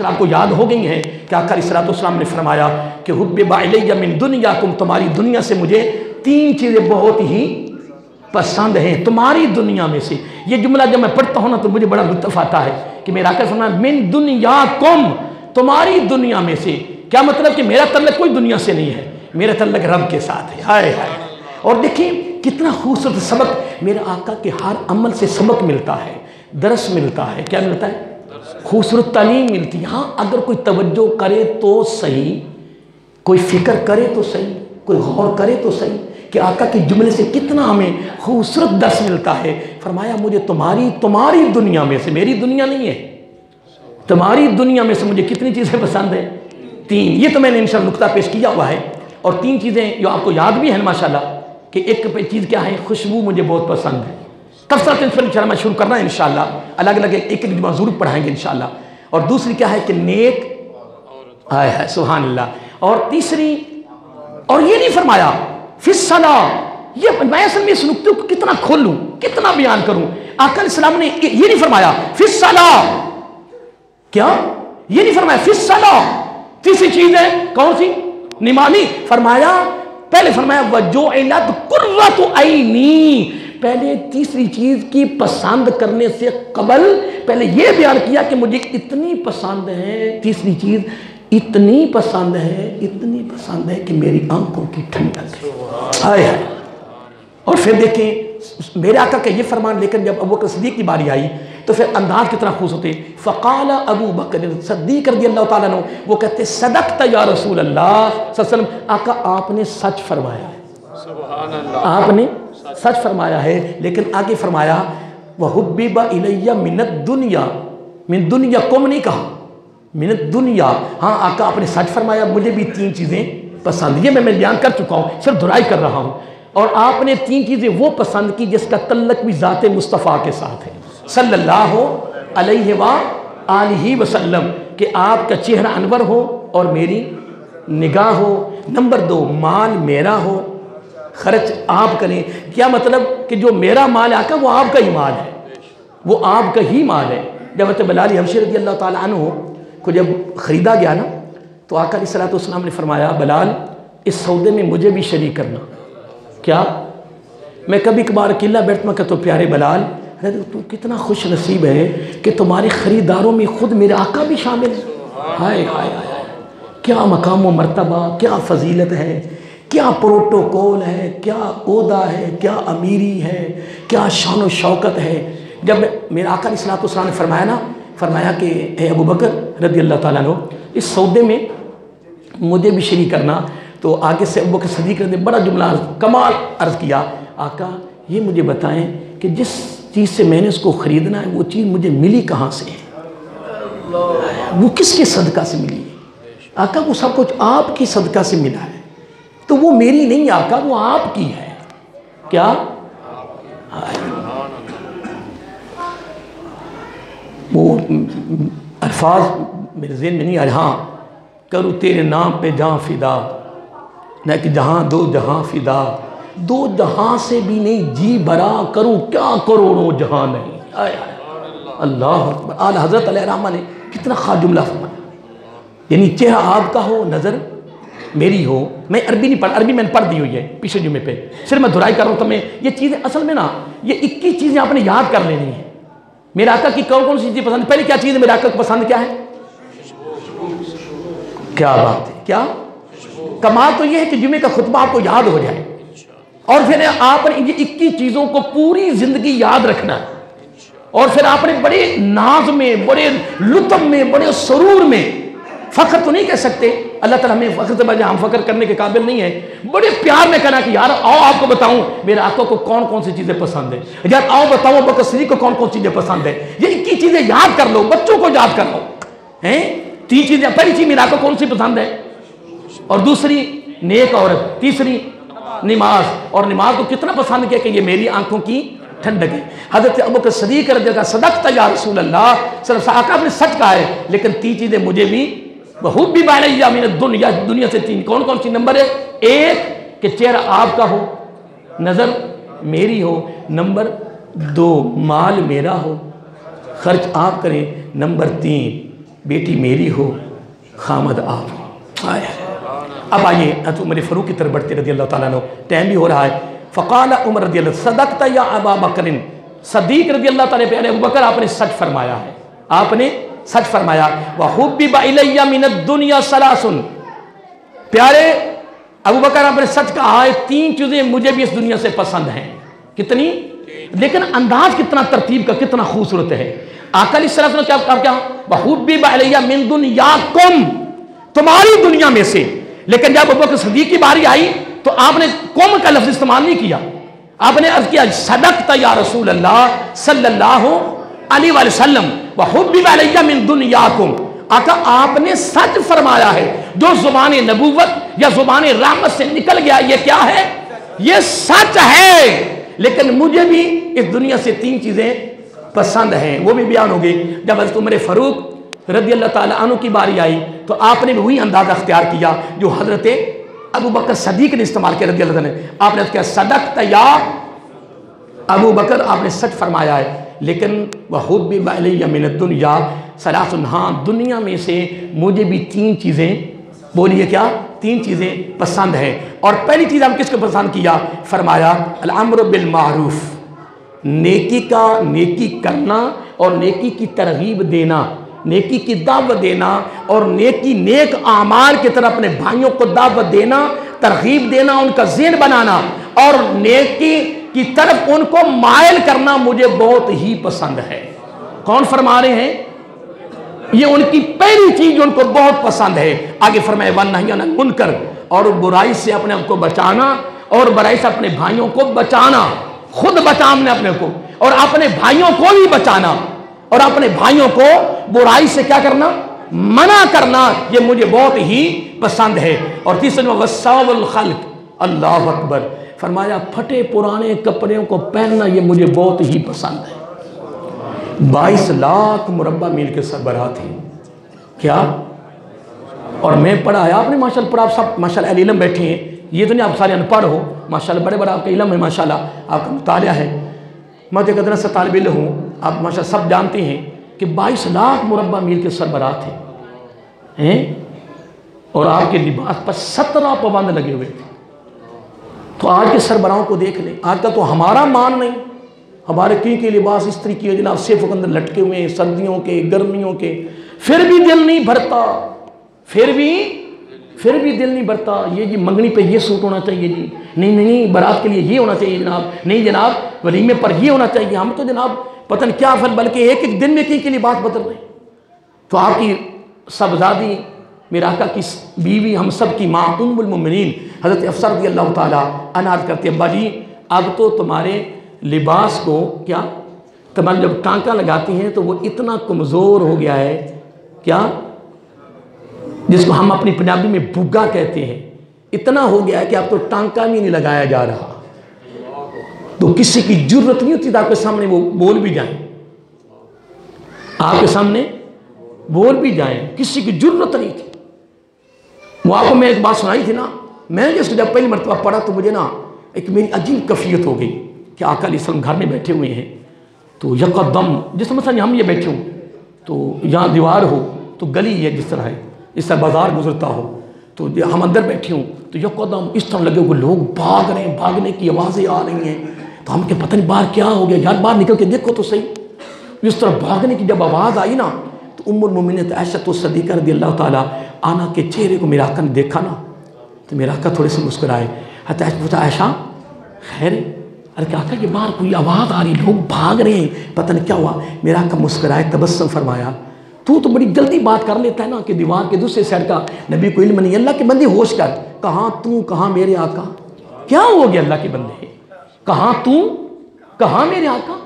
आपको याद हो गई हैं कि आका अलैहिस्सलाम ने फरमाया कि हुब्बिबा इलैया मिन दुनियाकुम, तुम्हारी दुनिया से मुझे 3 चीज़ें बहुत ही पसंद हैं, तुम्हारी दुनिया में से। ये जुमला जब मैं पढ़ता हूँ ना तो मुझे बड़ा लुत्फ़ आता है कि मेरा आका फरमाया मिन दुनियाकुम, तुम्हारी दुनिया में से। क्या मतलब कि मेरा तल्लक कोई दुनिया से नहीं है, मेरा तल्लक रब के साथ है। हाय हाय। और देखिए कितना खूबसूरत सबक, मेरे आका के हर अमल से सबक मिलता है, दरस मिलता है। क्या मिलता है? खूबसूरत तालीम मिलती है। हाँ, अगर कोई तवज्जो करे तो सही, कोई फिक्र करे तो सही, कोई गौर करे तो सही कि आका के जुमले से कितना हमें खूबसूरत दर्स मिलता है। फरमाया मुझे तुम्हारी दुनिया में से, मेरी दुनिया नहीं है, तुम्हारी दुनिया में से मुझे कितनी चीज़ें पसंद हैं? 3। ये तो मैंने इंशाअल्लाह नुक्ता पेश किया हुआ है। और 3 चीज़ें जो आपको याद भी हैं माशाल्लाह, कि एक चीज़ क्या है, खुशबू मुझे बहुत पसंद है। तफसील इंशाअल्लाह मैं शुरू करना है इंशाअल्लाह, अलग अलग एक जुमा ज़रूर पढ़ाएंगे इंशाअल्लाह। और दूसरी क्या है कि नेक आय है, सुभान अल्लाह। और तीसरी, और ये नहीं फरमाया फिस्सला, ये मैं असल में इस नुक्ते को कितना खोलूं, कितना बयान करूं। आका अलैहिस्सलाम ने ये नहीं फरमाया फिस्सला, क्या ये नहीं फरमाया फिस्सला। तीसरी चीज है कौन सी? निमानी। फरमाया पहले फरमाया वजुइलत कुर्रतु ऐनी, पहले तीसरी चीज की पसंद करने से कबल पहले यह बयान किया कि मुझे इतनी पसंद है, तीसरी चीज इतनी पसंद है कि मेरी आंखों की ठंडक है। और फिर देखें मेरे आका का ये फरमान लेकर जब अबू बकर सिद्दीक की बारी आई तो फिर अंदाज कितना खुश होते। फ़क़ाला अबू बकर सिद्दीक रज़ियल्लाहु ताला अन्हु, वो कहते सदक़्ता या रसूल अल्लाह सल्लल्लाहु अलैहि वसल्लम, आका आपने सच फरमाया है, सुभान अल्लाह, आपने सच फरमाया है। लेकिन आगे फरमाया वहुब्बिबा इलैया मिनद दुनिया, मिन दुनियाकुम नहीं कहा, मिनद दुनिया। हाँ आका आपने सच फरमाया, मुझे भी 3 चीज़ें पसंद, ये मैं बयान कर चुका हूँ, सिर्फ दुहराई कर रहा हूँ। और आपने 3 चीज़ें वो पसंद की जिसका तल्लक भी ज़ाते मुस्तफ़ा के साथ है सल्लल्लाहु अलैहि आलिहि वसल्लम, कि आपका चेहरा अनवर हो और मेरी निगाह हो। नंबर 2 माल मेरा हो, खर्च आप करें। क्या मतलब कि जो मेरा माल है आका वो आपका ही माल है, वो आपका ही माल है। जब बिलाल हबशी रज़ियल्लाहु ताला अन्हु को जब ख़रीदा गया ना तो आका अलैहिस्सलातु वस्सलाम ने फरमाया बलाल इस सौदे में मुझे भी शरीक करना। क्या? मैं कभी कभार अकेला बैठता मैं तो प्यारे बलाल, अरे तू कितना खुश नसीब है कि तुम्हारे ख़रीदारों में ख़ुद मेरे आका भी शामिल है। हाय हाय हाय, क्या मकाम व मर्तबा, क्या फजीलत है, क्या प्रोटोकॉल है, क्या ओहदा है, क्या अमीरी है, क्या शान व शौकत है। जब मेरे आका अलैहिस्सलातु वस्सलाम ने फरमाया ना, फरमाया कि ए अबू बकर रज़ियल्लाहु ताला अन्हु इस सौदे में मुझे भी शरीक करना, तो आगे से अबू बकर सिद्दीक़ ने बड़ा जुमला कमाल अर्ज़ किया, आका ये मुझे बताएं कि जिस चीज़ से मैंने उसको ख़रीदना है वो चीज़ मुझे मिली कहाँ से है, वो किसके सदका से मिली है? आका वो सब कुछ आपकी सदका से मिला है, तो वो मेरी नहीं आका, वो आपकी है। क्या? वो अल्फाज मेरे ज़हन में नहीं आ रहा। हाँ, करूँ तेरे नाम पे जहाँ फ़िदा, न कि जहाँ दो जहाँ फ़िदा, 2 जहाँ से भी नहीं जी भरा, करूँ क्या करोड़ों जहाँ नहीं। आय अल्लाह। आला हज़रत अलैहिर्रहमा ने कितना ख़ास जुमला फरमाया, यानी चेहरा आपका हो, नज़र मेरी हो। मैं अरबी नहीं पढ़, अरबी मैंने पढ़ दी हुई है पिछले जुमे पे, सिर्फ मैं दुहराई कर रहा हूँ। तो मैं ये चीज़ें असल में ना ये 21 चीज़ें आपने याद कर लेनी है। मेरे आका की कौन कौन सी चीज़ें पसंद? पहले क्या चीज़ है मेरे आका को पसंद? क्या है? क्या बात है, क्या कमाल तो ये है कि जुमे का खुतबा आपको याद हो जाए और फिर आपने ये 21 चीज़ों को पूरी ज़िंदगी याद रखना है। और फिर आपने बड़े नाज में, बड़े लुत्फ में, बड़े सुरूर में, फ़ख्र तो नहीं कह सकते, अल्लाह ताला हमें फ़ख्र से बजाय हम फ़ख्र करने के काबिल नहीं है, बड़े प्यार में कहना कि यार आओ आपको बताऊं मेरे आका को कौन कौन सी चीज़ें पसंद है, यार आओ बताओ अबू बकर सिद्दीक़ को कौन कौन सी चीज़ें पसंद है। ये 21 चीज़ें याद कर लो, बच्चों को याद कर लो हैं। 3 चीज़ें, पहली चीज़ मेरे आका कौन सी पसंद है, और दूसरी नेक औरत, तीसरी नमाज। और नमाज को कितना पसंद किया कि ये मेरी आंखों की ठंडक है। हज़रत अबू बकर सिद्दीक़ रज़ियल्लाहु अन्हु सदक़्ता या रसूल अल्लाह सल्लल्लाहु अलैहि वसल्लम, आपने सच कहा है। लेकिन 3 चीज़ें मुझे भी हुब्बिबा इलैया मिन दुनिया, दुनिया से 3 कौन कौन सी? नंबर 1 कि चेहरा आपका हो, नज़र मेरी हो। नंबर 2 माल मेरा हो, खर्च आप करें। नंबर 3 बेटी मेरी हो, खामद आप हो। आए अब आइए उमर फ़ारूक की तरफ बढ़ते रज़ी अल्लाह ताला अन्हु। टाइम भी हो रहा है। फ़क़ाल उमर रज़ी अल्लाह सदक़ता या अबा बकर, सदीक रज़ी अल्लाह ताला प्यारे अबू बकर, आपने सच फरमाया है, आपने सच फरमाया। व हुब्बिबा इलैया मिनद दुनिया सलासुन, प्यारे अबू बकर आपने सच कहा है, 3 चीज़ें मुझे भी इस दुनिया से पसंद हैं। कितनी? लेकिन अंदाज कितना तरतीब का, कितना खूबसूरत है। आका अलैहिस्सलाम ने क्या वहुब्बिबा इलैया मिन दुनियाकुम, तुम्हारी दुनिया में से। लेकिन जब अबू बकर सिद्दीक़ की बारी आई तो आपने कुम का लफ्ज़ इस्तेमाल नहीं किया, आपने अर्ज़ किया सदक़ता या रसूल अल्लाह सल्लल्लाहु अलैहि वसल्लम वहुब्बिबा इलैया मिन दुनियाकुम। आका आपने सच फरमाया है, जो ज़ुबान नबूवत या ज़ुबान रहमत से निकल गया ये क्या है? ये सच है। लेकिन मुझे भी इस दुनिया से 3 चीज़ें पसंद हैं, वो भी बयान हो गई। जब हज़रत उमर फ़ारूक रज़ी अल्लाह ताला अन्हु की बारी आई तो आपने भी वही अंदाज़ा अख्तियार किया जो हज़रत अबू बकर सदीक़ ने इस्तेमाल किया रज़ी अल्लाह ताला ने। आपने क्या सदक़ता या अबू बकर, आपने सच फरमाया है। लेकिन वहुब्बिबा इलैया मिनद दुनिया सलासुन, हाँ दुनिया में से मुझे भी 3 चीज़ें, बोलिए क्या? 3 चीज़ें पसंद हैं। और पहली चीज़ हम किसको पसंद किया? फरमाया अल अम्रु बिल मारूफ, नेकी करना और नेकी की तरगीब देना, नेकी की दावत देना और नेक आमाल की तरफ अपने भाइयों को दावत देना, तरगीब देना, उनका ज़हन बनाना और नेकी की तरफ उनको मायल करना मुझे बहुत ही पसंद है। कौन फरमा रहे हैं? ये उनकी पहली चीज उनको बहुत पसंद है। आगे फरमाए वन्नही अनिल मुनकर, और बुराई से अपने आप को बचाना और बुराई से अपने भाइयों को बचाना, खुद बचाना अपने को और अपने भाइयों को भी बचाना और अपने भाइयों को बुराई से क्या करना? मना करना, ये मुझे बहुत ही पसंद है। और तीसरे में वस्साउल खल्क, अल्लाह अकबर, फरमाया फटे पुराने कपड़ों को पहनना ये मुझे बहुत ही पसंद है। 22 लाख मुरब्बा मील के सरबराह थे क्या? और मैं पढ़ाया, आपने माशाल्लाह पढ़ा, आप सब माशाल्लाह अहले इल्म बैठे हैं, ये तो नहीं आप सारे अनपढ़ हो, माशाल्लाह बड़े बड़ा आपका इल्म है, माशाल्लाह आपका मुतालिया है। मैं तो कदर से तालिब इल्म हूँ, आप माशाल्लाह सब जानते हैं कि 22 लाख मुरब्बा मील के सरबराह थे हैं, और आपके लिबास पर 17 पाबंद लगे हुए थे। तो आज के सरबराहों को देख लें, आज का तो हमारा मान नहीं, हमारे कई के लिबास इस तरीके के जनाब सेफ के अंदर लटके हुए हैं, सर्दियों के गर्मियों के, फिर भी दिल नहीं भरता, फिर भी दिल नहीं भरता। ये जी मंगनी पे ये सूट होना चाहिए जी, नहीं बारात के लिए ये होना चाहिए जनाब, नहीं जनाब वलीमे पर ये होना चाहिए। हम तो जनाब पता नहीं क्या, फिर बल्कि एक दिन में कई के लिबास बदल रहे। तो आपकी सबजादी मेरा आका की बीवी, हम सब की माँ उम्मुल मोमिनीन हज़रत हफ्सा रज़ियल्लाहु ताला अन्हा करती, अब्बा जी अब तो तुम्हारे लिबास को क्या, तुम्हारे जब टांका लगाती हैं तो वो इतना कमज़ोर हो गया है क्या, जिसको हम अपनी पंजाबी में बुग्गा कहते हैं, इतना हो गया है कि अब तो टांका भी नहीं लगाया जा रहा। तो किसी की जरूरत नहीं होती आपके सामने वो बोल भी जाए, आपके सामने बोल भी जाए, किसी की जरूरत नहीं थी। वो आपको मैं एक बात सुनाई थी ना, मैंने जिसको जब पहली मरतबा पढ़ा तो मुझे ना एक मेरी अजीब कैफियत हो गई कि आका अलैहिस्सलाम घर में बैठे हुए हैं, तो यकदम जिस तरह हम ये बैठे हों तो यहाँ दीवार हो तो गली है जिस तरह है, इस तरह बाजार गुजरता हो, तो हम अंदर बैठे हों तो यकदम इस तरह लगे हुए लोग भाग रहे हैं, भागने की आवाज़ें आ रही हैं। तो हम क्या पता नहीं बाहर क्या हो गया यार, बाहर निकल के देखो तो सही। इस तरह भागने की जब आवाज़ आई ना तो उम्मुल मोमिनीन आयशा सिद्दीक़ा रज़ियल्लाहु ताला अन्हा के चेहरे को मेरा आका ने देखा ना, तो मेरा आका थोड़े से मुस्कुराए। हत्ता पूछा आयशा खैर, अरे क्या था कि बाहर कोई आवाज़ आ रही, लोग भाग रहे हैं, पता नहीं क्या हुआ। मेरा आका मुस्कुराए, तबस्सुम फरमाया, तू तो बड़ी जल्दी बात कर लेता है ना कि दीवार के दूसरे साइड का नबी को इल्म नहीं। अल्लाह के बंदे होश कर, कहाँ तू कहाँ मेरे आका, क्या हो गया अल्लाह के बंदे, कहाँ तू कहाँ मेरे आका।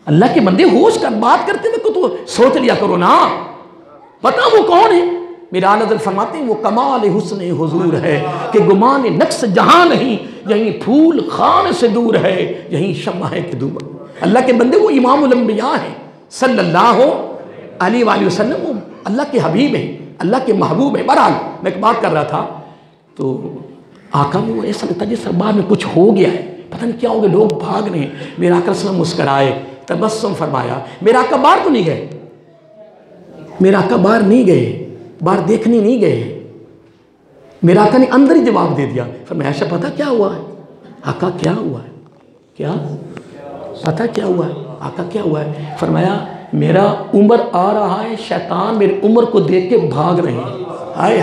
अल्लाह के बंदे होश कर, बात करते में को तो सोच लिया करो ना, पता वो कौन है। मेरा आला फरमाते हैं वो कमाल हुस्न हुजूर है कि गुमान नक्स जहां नहीं, यहीं फूल खान से दूर है, यहीं शम्मा है कि दूर। अल्लाह के बंदे वो इमामुल अंबिया है सल्लल्लाहु अलैहि वसल्लम, वो अल्लाह के हबीब हैं, अल्लाह के महबूब हैं। बहरहाल मैं एक बात कर रहा था तो आका वो ऐसा लगता जिस बार में कुछ हो गया है, पता नहीं क्या हो गया, लोग भाग रहे हैं। मेरा आका सल्लम मुस्कराए, तबस्सुम फरमाया। मेरा आका बाहर तो नहीं गए, मेरा आका बाहर नहीं गए, बाहर देखने नहीं गए। मेरा आका ने अंदर ही जवाब दे दिया। फिर मैं ऐसा पता क्या हुआ है? आका क्या हुआ है? क्या पता क्या हुआ है? आका क्या हुआ है? फरमाया मेरा उम्र आ रहा है, शैतान मेरी उम्र को देख के भाग रहे हैं। आए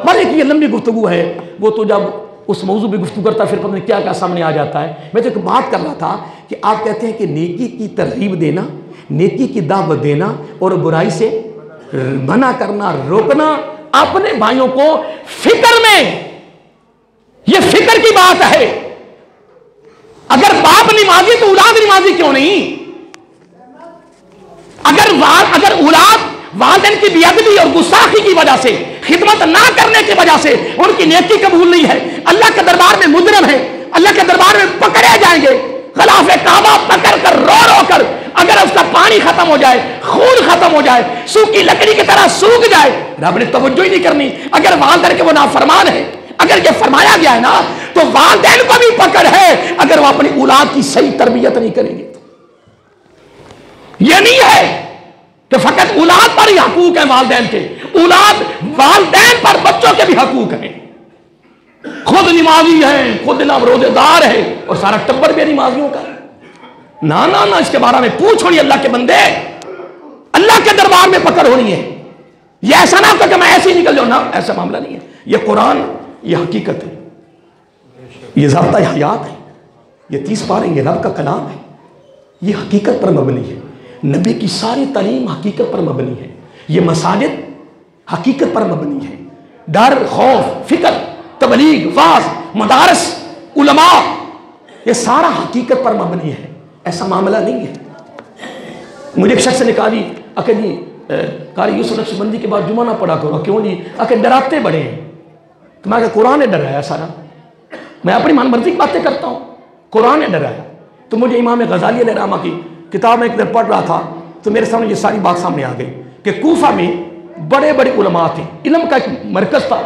मारे कि ये लंबी गुफ्तगू है, वो तो जब उस मौजू पे गुफ्तगू करता फिर पता नहीं क्या क्या सामने आ जाता है। मैं तो एक बात कर रहा था कि आप कहते हैं कि नेकी की तरगीब देना, नेकी की दावत देना और बुराई से मना करना, रोकना, अपने भाइयों को फिक्र में, ये फिक्र की बात है। अगर बाप नमाजी तो औलाद नमाजी क्यों नहीं? अगर औलाद वालिदैन की बेअदबी और गुस्ताखी की वजह से, खिदमत ना करने की वजह से उनकी नेकी कबूल नहीं है, अल्लाह के दरबार में मुजरिम है, अल्लाह के दरबार में पकड़े जाएंगे, खिलाफ काबा पकड़ कर रो रो कर, अगर उसका पानी खत्म हो जाए, खून खत्म हो जाए, सूखी लकड़ी की तरह सूख जाए, रब ने तवज्जो ही नहीं करनी। अगर वालिदैन के वो नाफरमान है, अगर ये फरमाया गया है ना, तो वालिदैन को भी पकड़ है अगर वो अपनी औलाद की सही तरबियत नहीं करेंगे। ये नहीं है कि फकत औलाद पर ही हकूक है वालिदैन के, औलाद वालिदैन पर बच्चों के भी हकूक हैं। खुद नमाजी है, खुद ना रोजेदार है और सारा टब्बर भी नमाजियों का। ना ना ना, इसके बारे में पूछ होनी अल्लाह के बंदे, अल्लाह के दरबार में पकड़ होनी है। ये ऐसा ना हो कि मैं ऐसे ही निकल जाऊं ना, ऐसा मामला नहीं है। ये कुरान, ये हकीकत है, ये ज़ाब्ता हयात है, ये 30 पारे ये रब का कलाम है, ये हकीकत पर मबनी है। नबी की सारी तालीम हकीकत पर मबनी है। ये मसाजिद हकीकत पर मबनी है। डर, खौफ, फिक्र, तबलीग, वाज, मदारस, उलमा, ये सारा हकीकत पर मबनी है। ऐसा मामला नहीं है। मुझे एक शख्स ने कहा जी अके जी कारी यूसुफ नक्शबंदी के बाद जुमा ना पढ़ा करो। क्यों जी? अके डराते बड़े हैं। तो मैं कुरान ने डराया सारा, मैं अपनी मनमर्जी की बातें करता हूँ, कुरान ने डराया। तो मुझे इमाम गजाली अलैहिर्रहमा की किताब में एक दिन पढ़ रहा था तो मेरे सामने ये सारी बात सामने आ गई कि कूफा में बड़े बड़े उलमा थे, इल्म का एक मरकज था,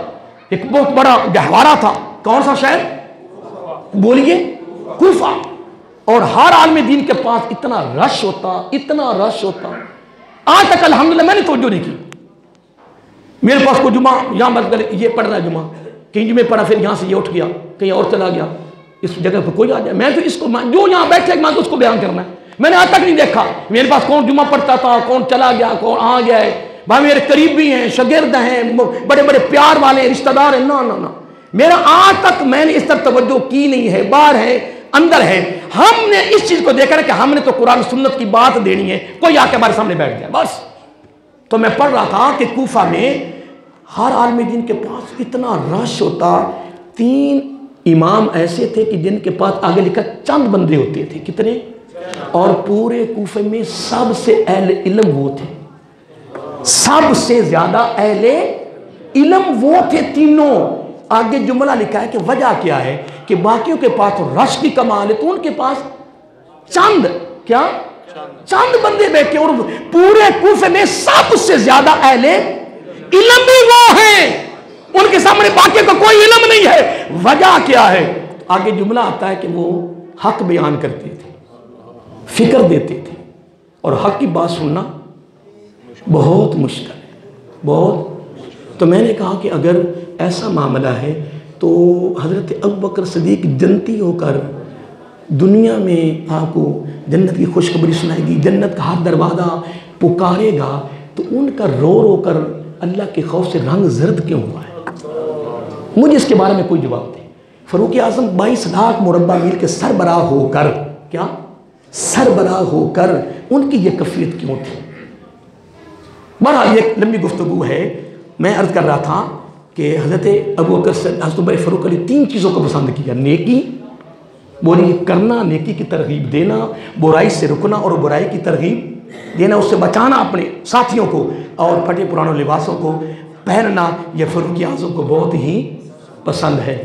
एक बहुत बड़ा गहवारा था। कौन सा शहर? बोलिए, कूफा। और हर आलम दीन के पास इतना रश होता, इतना रश होता। आज तक अल्हम्दुलिल्लाह मैंने तवज्जो नहीं की। मेरे पास कोई जुमा यहाँ मतलब ये पढ़ रहा है जुमा, कहीं जुमे पढ़ा, फिर यहाँ से ये उठ गया, कहीं और चला गया, इस जगह पर कोई आ जाए, मैं तो इसको जो यहाँ बैठे मैं तो उसको बयान करना है। मैंने आज तक नहीं देखा मेरे पास कौन जुमा पढ़ता था, कौन चला गया, कौन आ गया है। भाई मेरे करीब भी हैं, शागिर्द हैं, बड़े बड़े प्यार वाले रिश्तेदार हैं। ना ना ना, मेरा आज तक मैंने इस तरह तवज्जो की नहीं है। बाहर है, अंदर है। हमने इस चीज को देखा कि हमने तो कुरान सुन्नत की बात देनी है, कोई आके हमारे सामने बैठ जाए बस। तो मैं पढ़ रहा था कि कूफा में हर आलम दीन के पास इतना रश होता। 3 इमाम ऐसे थे कि जिनके पास आगे लिखा चंद बंदे होते थे। कितने? और पूरे कूफे में सबसे अहले इल्म वो थे, सबसे ज्यादा अहले इल्म वो थे तीनों। आगे जुमला लिखा है कि वजह क्या है कि बाकियों के पास तो रश की कमाल है, तो उनके पास चंद क्या चंद बंदे बैठे और पूरे कूफे में सबसे ज्यादा अहले इल्म भी वो हैं, उनके सामने बाकी का कोई इल्म नहीं है। वजह क्या है? आगे जुमला आता है कि वो हक बयान करते थे, फिक्र देते थे, और हक की बात सुनना बहुत मुश्किल है, बहुत। तो मैंने कहा कि अगर ऐसा मामला है तो हज़रत अबू बकर सिद्दीक़ जन्नती होकर दुनिया में आपको जन्नत की खुशखबरी सुनाएगी, जन्नत का हर दरवाज़ा पुकारेगा, तो उनका रो रो कर अल्लाह के खौफ से रंग जर्द क्यों हुआ है? मुझे इसके बारे में कोई जवाब नहीं। फ़ारूक आज़म 22 लाख मुरब्बा मील के सरबराह होकर, क्या सरबराह होकर उनकी ये कैफियत क्यों थी? बहरहाल एक लंबी गुफ्तगू है। मैं अर्ज़ कर रहा था कि हज़रत अबू बकर हज़रत उमर फ़ारूक अली 3 चीज़ों को पसंद किया। नेकी बोलिए करना, नेकी की तरगीब देना, बुराई से रुकना और बुराई की तरगीब देना, उससे बचाना अपने साथियों को, और फटे पुराने लिबासों को पहनना, यह फ़ारूक आज़म को बहुत ही पसंद है।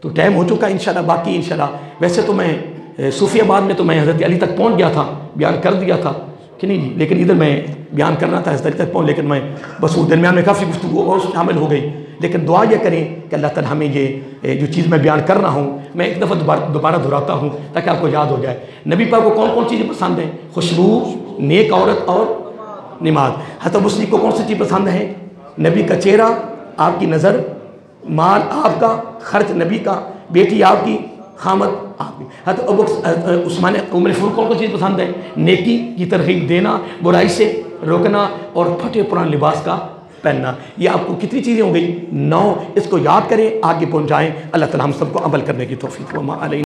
तो टाइम हो चुका इंशाल्लाह। बाकी इंशाल्लाह वैसे तो मैं सूफियाबाद में तो मैं हज़रत अली तक पहुंच गया था, बयान कर दिया था कि नहीं, लेकिन इधर मैं बयान करना था हज़रत अली तक पहुँच, लेकिन मैं बस वो दरमियान में काफ़ी गुफ्तगू और शामिल हो गई। लेकिन दुआ ये करें कि अल्लाह ताला हमें ये जो चीज़ मैं बयान कर रहा हूँ, मैं एक दफ़ा दोबारा दोहराता हूँ ताकि आपको याद हो जाए। नबी पाक को कौन कौन चीज़ें पसंद हैं? खुशबू, नेक औरत और नमाज। हज़रत मुस्लिम को कौन सी चीज़ पसंद है? नबी का चेहरा, आपकी नज़र, माल आपका, खर्च नबी का, बेटी आपकी, खामद आपकी। हज़रत उस्मान उमर फारूक को चीज़ पसंद है? नेकी की तरगीब देना, बुराई से रोकना और फटे पुराने लिबास का पहनना। ये आपको कितनी चीज़ें हो गई? 9। इसको याद करें, आगे पहुँचाएँ। अल्लाह ताला हम सबको अमल करने की तौफीक।